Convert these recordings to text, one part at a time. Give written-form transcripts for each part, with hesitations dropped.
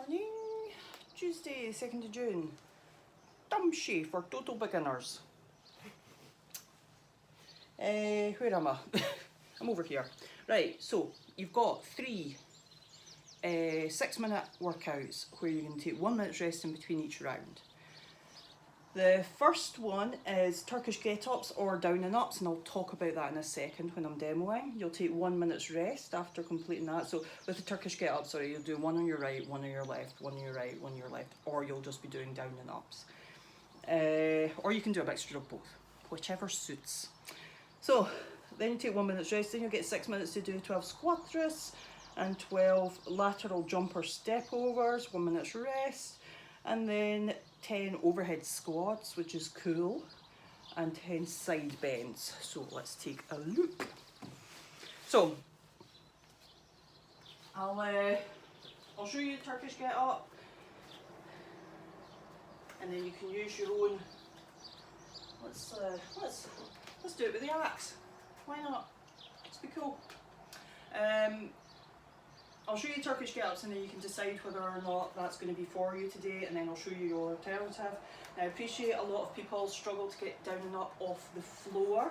morning, Tuesday, 2nd of June. Tumshie for total beginners. Where am I? I'm over here. Right, so you've got three 6-minute workouts where you're going to take 1 minute's rest in between each round. The first one is Turkish get-ups or down and ups, and I'll talk about that in a second when I'm demoing. You'll take 1 minute's rest after completing that. So with the Turkish get-up, sorry, you'll do one on your right, one on your left, one on your right, one on your left, or you'll just be doing down and ups. Or you can do a mixture of both, whichever suits. So then you take 1 minute's rest, then you'll get 6 minutes to do 12 squat thrusts and 12 lateral jumper step overs, 1 minute's rest, and then 10 overhead squats, which is cool, and 10 side bends. So let's take a look. So I'll show you the Turkish get up, and then you can use your own. Let's do it with the axe. Why not? Let's be cool. I'll show you Turkish get-ups and then you can decide whether or not that's going to be for you today, and then I'll show you your alternative. Now, I appreciate a lot of people struggle to get down and up off the floor.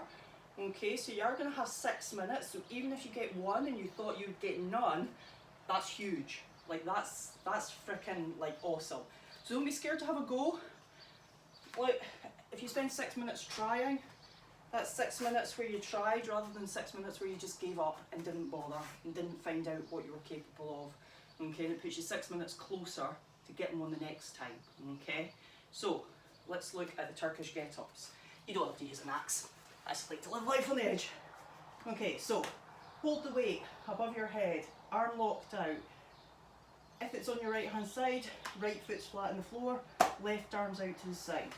Okay, so you are going to have 6 minutes, so even if you get one and you thought you'd get none, that's huge. Like that's freaking like awesome. So don't be scared to have a go. Like, if you spend 6 minutes trying, that's 6 minutes where you tried rather than 6 minutes where you just gave up and didn't bother and didn't find out what you were capable of. Okay, and it puts you 6 minutes closer to getting one the next time. Okay, so let's look at the Turkish get-ups. You don't have to use an axe. I just like to live life on the edge. Okay, so hold the weight above your head, arm locked out. If it's on your right hand side, right foot's flat on the floor, left arm's out to the side.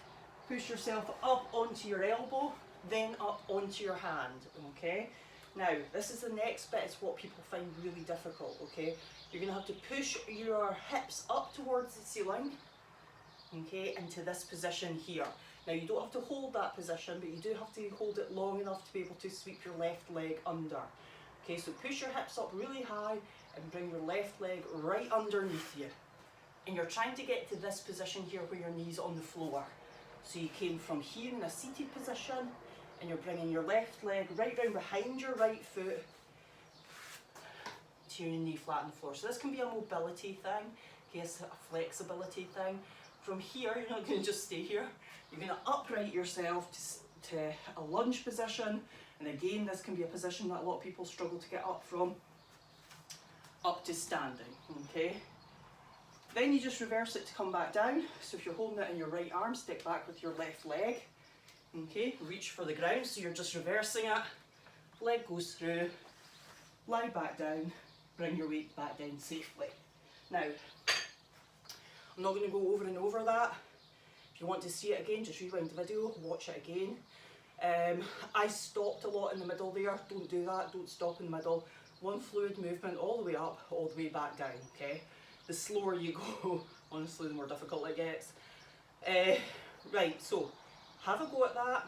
Push yourself up onto your elbow, then up onto your hand, okay? Now, this is the next bit, it's what people find really difficult, okay? You're gonna have to push your hips up towards the ceiling, okay, into this position here. Now, you don't have to hold that position, but you do have to hold it long enough to be able to sweep your left leg under. Okay, so push your hips up really high and bring your left leg right underneath you. And you're trying to get to this position here where your knee's on the floor. So you came from here in a seated position, and you're bringing your left leg right round behind your right foot to your knee flat on the floor. So this can be a mobility thing, okay, it's a flexibility thing. From here, you're not going to just stay here. You're going to upright yourself to a lunge position. And again, this can be a position that a lot of people struggle to get up from, up to standing, okay? Then you just reverse it to come back down. So if you're holding it in your right arm, step back with your left leg. Okay, reach for the ground, so you're just reversing it. Leg goes through, lie back down, bring your weight back down safely. Now, I'm not going to go over and over that. If you want to see it again, just rewind the video, watch it again. I stopped a lot in the middle there. Don't do that, don't stop in the middle. One fluid movement all the way up, all the way back down, okay? The slower you go, honestly, the more difficult it gets. Right, so have a go at that.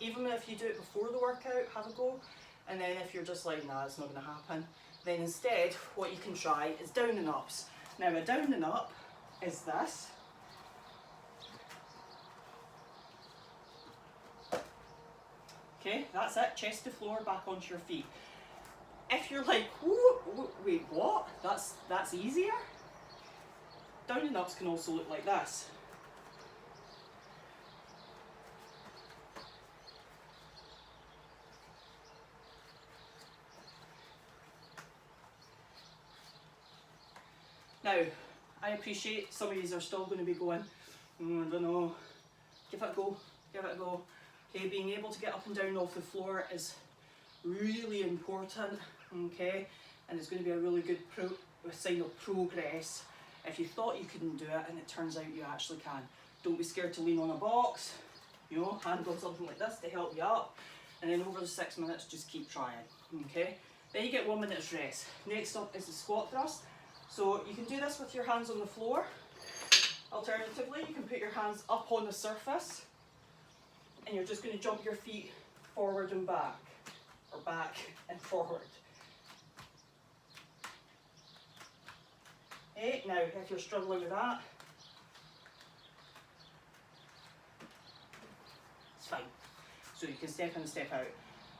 Even if you do it before the workout, have a go. And then if you're just like, nah, it's not going to happen, then instead, what you can try is down and ups. Now, a down and up is this. Okay, that's it, chest to floor, back onto your feet. If you're like, wait, what? That's easier? Down and ups can also look like this. Now, I appreciate some of you are still going to be going, I don't know, give it a go, give it a go. Okay, being able to get up and down off the floor is really important, okay, and it's going to be a really good sign of progress if you thought you couldn't do it and it turns out you actually can. Don't be scared to lean on a box, you know, hand on something like this to help you up, and then over the 6 minutes just keep trying, okay. Then you get 1 minute's rest. Next up is the squat thrust. So you can do this with your hands on the floor. Alternatively, you can put your hands up on the surface and you're just going to jump your feet forward and back, or back and forward. Okay, now if you're struggling with that, it's fine. So you can step in and step out.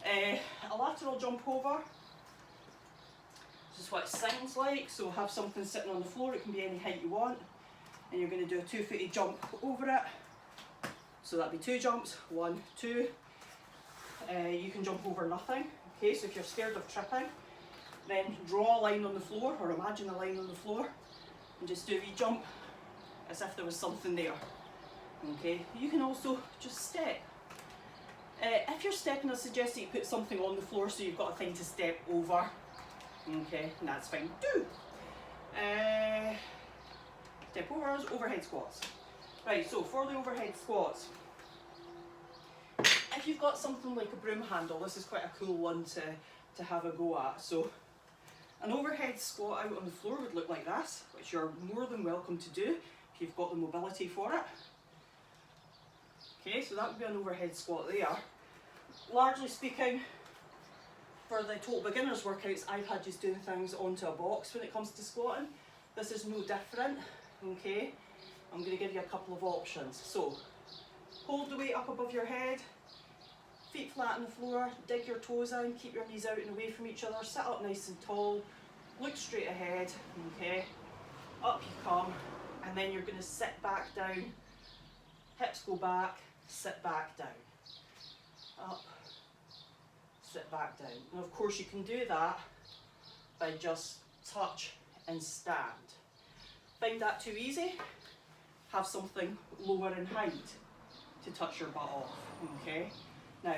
A lateral jump over. This is what it sounds like. So have something sitting on the floor. It can be any height you want. And you're going to do a 2-footed jump over it. So that'd be 2 jumps. 1, 2. You can jump over nothing. Okay, so if you're scared of tripping, then draw a line on the floor, or imagine a line on the floor, and just do a wee jump as if there was something there. Okay, you can also just step. If you're stepping, I suggest that you put something on the floor so you've got a thing to step over. Okay, and that's fine too. Step overs, overhead squats. Right, so for the overhead squats, if you've got something like a broom handle, this is quite a cool one to have a go at. So an overhead squat out on the floor would look like this, which you're more than welcome to do if you've got the mobility for it. Okay, so that would be an overhead squat there. Largely speaking, for the total beginners workouts, I've had just doing things onto a box when it comes to squatting. This is no different, okay? I'm going to give you a couple of options. So, hold the weight up above your head, feet flat on the floor, dig your toes in, keep your knees out and away from each other, sit up nice and tall, look straight ahead, okay? Up you come, and then you're going to sit back down, hips go back, sit back down, up, sit back down. And of course you can do that by just touch and stand. Find that too easy? Have something lower in height to touch your butt off, okay? Now,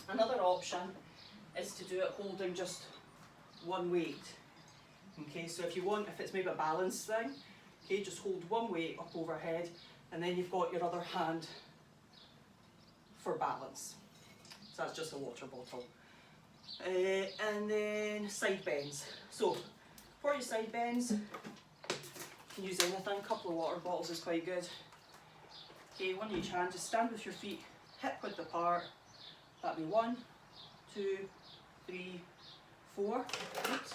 another option is to do it holding just one weight. Okay, so if you want, if it's maybe a balance thing, okay, just hold one weight up overhead and then you've got your other hand for balance. So that's just a water bottle. And then side bends. So for your side bends, you can use anything. A couple of water bottles is quite good. Okay, one each hand, just stand with your feet hip width apart. That'd be 1, 2, 3, 4. Oops.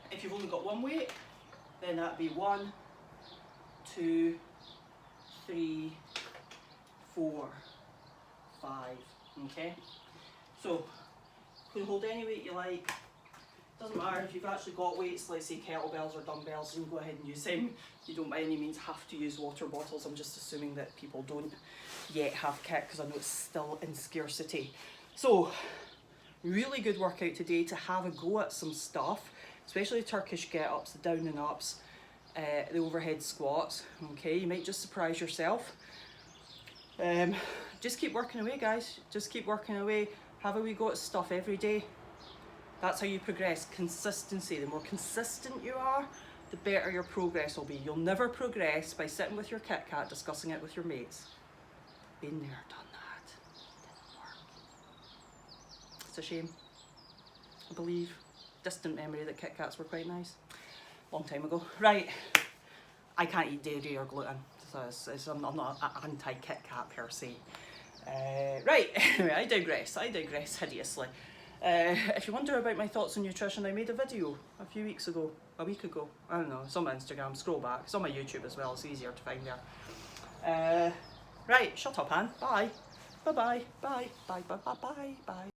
If you've only got one weight, then that'd be 1, 2, 3, 4, 5. Okay? So you can hold any weight you like. Doesn't matter if you've actually got weights, let's say kettlebells or dumbbells, you can go ahead and use them. You don't by any means have to use water bottles. I'm just assuming that people don't yet have kit because I know it's still in scarcity. So, really good workout today to have a go at some stuff, especially the Turkish get-ups, the down and ups, the overhead squats. Okay, you might just surprise yourself. Just keep working away, guys. Just keep working away. Have a wee go at stuff every day. That's how you progress. Consistency. The more consistent you are, the better your progress will be. You'll never progress by sitting with your Kit Kat discussing it with your mates. Been there, done that. Didn't work. It's a shame. I believe. Distant memory that Kit Kats were quite nice. Long time ago. Right. I can't eat dairy or gluten. So I'm not an anti-Kit Kat per se. Right. Anyway, I digress hideously. If you wonder about my thoughts on nutrition, I made a video a few weeks ago, a week ago, I don't know, it's on my Instagram, scroll back, it's on my YouTube as well, it's easier to find there. Right, shut up, Anne, bye, bye, bye, bye, bye, bye, bye, bye, bye.